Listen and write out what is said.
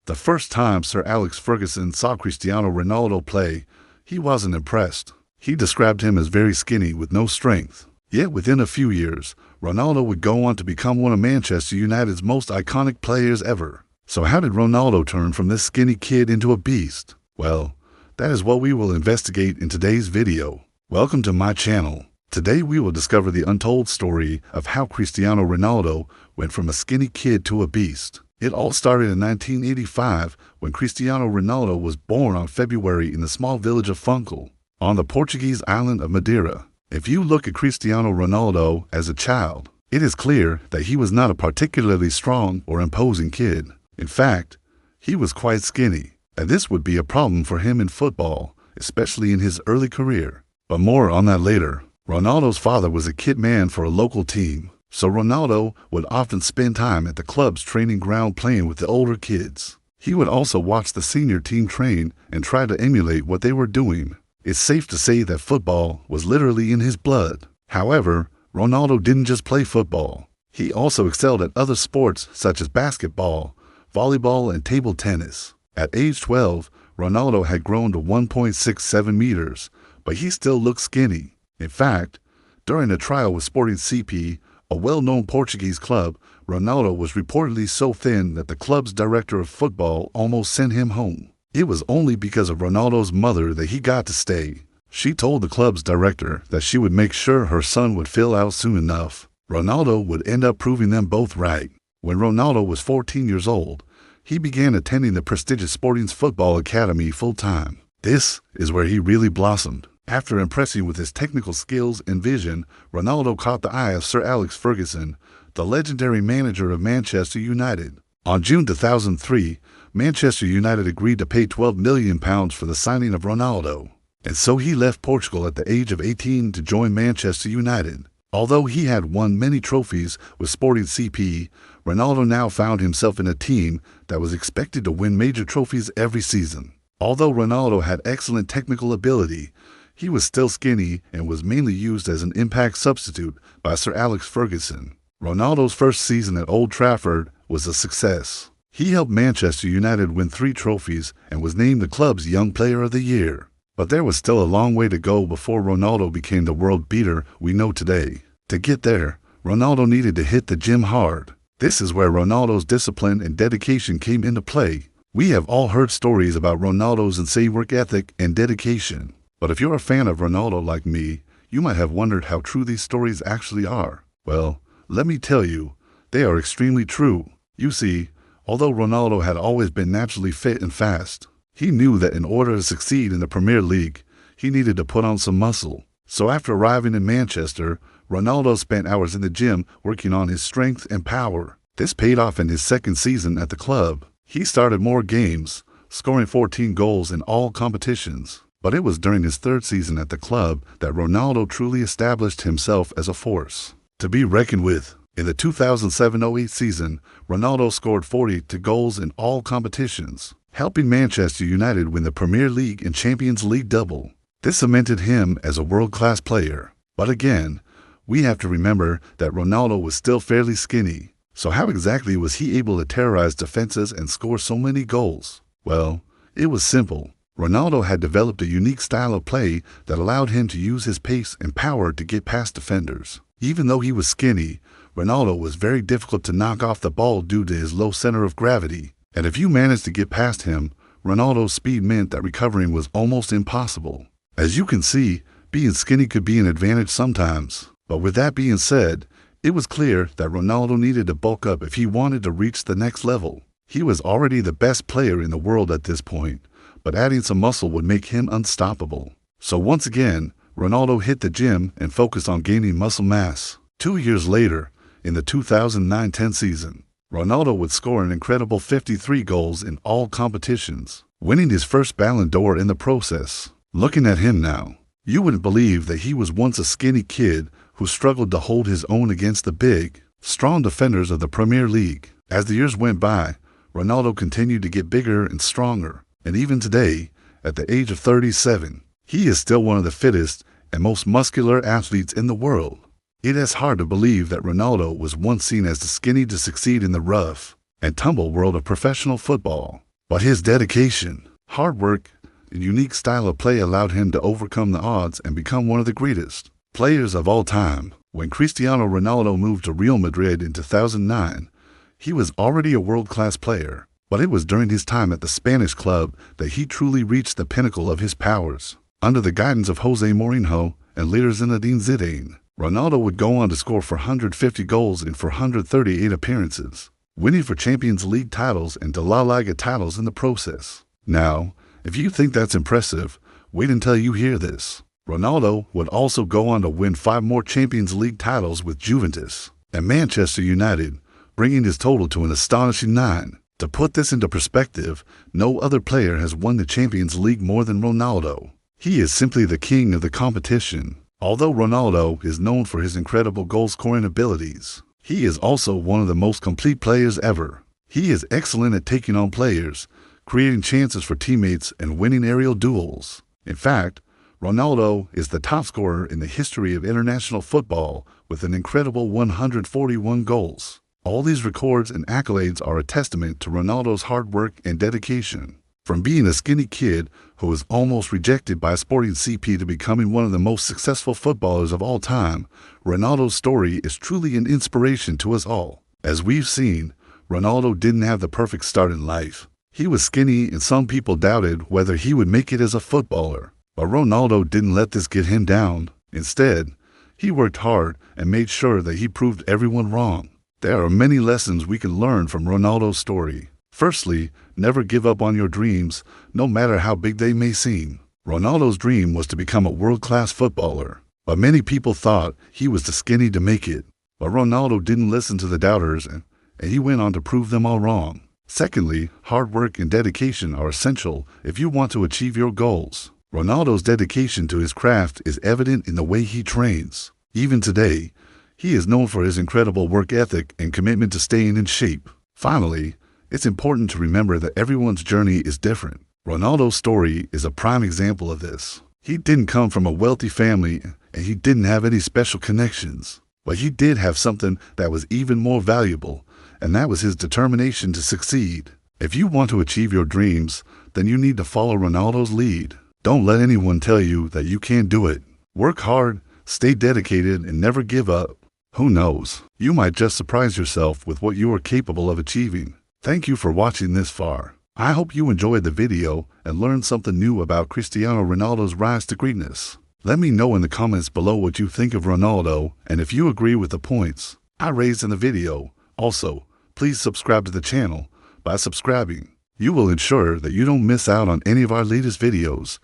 The first time Sir Alex Ferguson saw Cristiano Ronaldo play, he wasn't impressed. He described him as very skinny with no strength. Yet within a few years, Ronaldo would go on to become one of Manchester United's most iconic players ever. So how did Ronaldo turn from this skinny kid into a beast? Well, that is what we will investigate in today's video. Welcome to my channel. Today we will discover the untold story of how Cristiano Ronaldo went from a skinny kid to a beast. It all started in 1985 when Cristiano Ronaldo was born on February in the small village of Funchal, on the Portuguese island of Madeira. If you look at Cristiano Ronaldo as a child, it is clear that he was not a particularly strong or imposing kid. In fact, he was quite skinny, and this would be a problem for him in football, especially in his early career. But more on that later. Ronaldo's father was a kit man for a local team, so Ronaldo would often spend time at the club's training ground playing with the older kids. He would also watch the senior team train and try to emulate what they were doing. It's safe to say that football was literally in his blood. However, Ronaldo didn't just play football. He also excelled at other sports such as basketball, volleyball, and table tennis. At age 12, Ronaldo had grown to 1.67 meters, but he still looked skinny. In fact, during a trial with Sporting CP, a well-known Portuguese club, Ronaldo was reportedly so thin that the club's director of football almost sent him home. It was only because of Ronaldo's mother that he got to stay. She told the club's director that she would make sure her son would fill out soon enough. Ronaldo would end up proving them both right. When Ronaldo was 14 years old, he began attending the prestigious Sporting's football academy full-time. This is where he really blossomed. After impressing with his technical skills and vision, Ronaldo caught the eye of Sir Alex Ferguson, the legendary manager of Manchester United. On June 2003, Manchester United agreed to pay £12 million for the signing of Ronaldo, and so he left Portugal at the age of 18 to join Manchester United. Although he had won many trophies with Sporting CP, Ronaldo now found himself in a team that was expected to win major trophies every season. Although Ronaldo had excellent technical ability, he was still skinny and was mainly used as an impact substitute by Sir Alex Ferguson. Ronaldo's first season at Old Trafford was a success. He helped Manchester United win 3 trophies and was named the club's Young Player of the Year. But there was still a long way to go before Ronaldo became the world beater we know today. To get there, Ronaldo needed to hit the gym hard. This is where Ronaldo's discipline and dedication came into play. We have all heard stories about Ronaldo's insane work ethic and dedication. But if you're a fan of Ronaldo like me, you might have wondered how true these stories actually are. Well, let me tell you, they are extremely true. You see, although Ronaldo had always been naturally fit and fast, he knew that in order to succeed in the Premier League, he needed to put on some muscle. So after arriving in Manchester, Ronaldo spent hours in the gym working on his strength and power. This paid off in his second season at the club. He started more games, scoring 14 goals in all competitions. But it was during his third season at the club that Ronaldo truly established himself as a force to be reckoned with. In the 2007-08 season, Ronaldo scored 42 goals in all competitions, helping Manchester United win the Premier League and Champions League double. This cemented him as a world-class player. But again, we have to remember that Ronaldo was still fairly skinny. So how exactly was he able to terrorize defenses and score so many goals? Well, it was simple. Ronaldo had developed a unique style of play that allowed him to use his pace and power to get past defenders. Even though he was skinny, Ronaldo was very difficult to knock off the ball due to his low center of gravity. And if you managed to get past him, Ronaldo's speed meant that recovering was almost impossible. As you can see, being skinny could be an advantage sometimes. But with that being said, it was clear that Ronaldo needed to bulk up if he wanted to reach the next level. He was already the best player in the world at this point, but adding some muscle would make him unstoppable. So once again, Ronaldo hit the gym and focused on gaining muscle mass. 2 years later, in the 2009-10 season, Ronaldo would score an incredible 53 goals in all competitions, winning his first Ballon d'Or in the process. Looking at him now, you wouldn't believe that he was once a skinny kid who struggled to hold his own against the big, strong defenders of the Premier League. As the years went by, Ronaldo continued to get bigger and stronger. And even today, at the age of 37, he is still one of the fittest and most muscular athletes in the world. It is hard to believe that Ronaldo was once seen as the skinny to succeed in the rough and tumble world of professional football. But his dedication, hard work, and unique style of play allowed him to overcome the odds and become one of the greatest players of all time. When Cristiano Ronaldo moved to Real Madrid in 2009, he was already a world-class player, but it was during his time at the Spanish club that he truly reached the pinnacle of his powers. Under the guidance of Jose Mourinho and later Zinedine Zidane, Ronaldo would go on to score 450 goals in 438 appearances, winning for Champions League titles and La Liga titles in the process. Now, if you think that's impressive, wait until you hear this. Ronaldo would also go on to win 5 more Champions League titles with Juventus and Manchester United, bringing his total to an astonishing 9. To put this into perspective, no other player has won the Champions League more than Ronaldo. He is simply the king of the competition. Although Ronaldo is known for his incredible goal-scoring abilities, he is also one of the most complete players ever. He is excellent at taking on players, creating chances for teammates, and winning aerial duels. In fact, Ronaldo is the top scorer in the history of international football with an incredible 141 goals. All these records and accolades are a testament to Ronaldo's hard work and dedication. From being a skinny kid who was almost rejected by Sporting CP to becoming one of the most successful footballers of all time, Ronaldo's story is truly an inspiration to us all. As we've seen, Ronaldo didn't have the perfect start in life. He was skinny and some people doubted whether he would make it as a footballer. But Ronaldo didn't let this get him down. Instead, he worked hard and made sure that he proved everyone wrong. There are many lessons we can learn from Ronaldo's story. Firstly, never give up on your dreams, no matter how big they may seem. Ronaldo's dream was to become a world-class footballer, but many people thought he was too skinny to make it. But Ronaldo didn't listen to the doubters, and he went on to prove them all wrong. Secondly, hard work and dedication are essential if you want to achieve your goals. Ronaldo's dedication to his craft is evident in the way he trains. Even today, he is known for his incredible work ethic and commitment to staying in shape. Finally, it's important to remember that everyone's journey is different. Ronaldo's story is a prime example of this. He didn't come from a wealthy family and he didn't have any special connections. But he did have something that was even more valuable, and that was his determination to succeed. If you want to achieve your dreams, then you need to follow Ronaldo's lead. Don't let anyone tell you that you can't do it. Work hard, stay dedicated, and never give up. Who knows? You might just surprise yourself with what you are capable of achieving. Thank you for watching this far. I hope you enjoyed the video and learned something new about Cristiano Ronaldo's rise to greatness. Let me know in the comments below what you think of Ronaldo and if you agree with the points I raised in the video. Also, please subscribe to the channel. By subscribing, you will ensure that you don't miss out on any of our latest videos.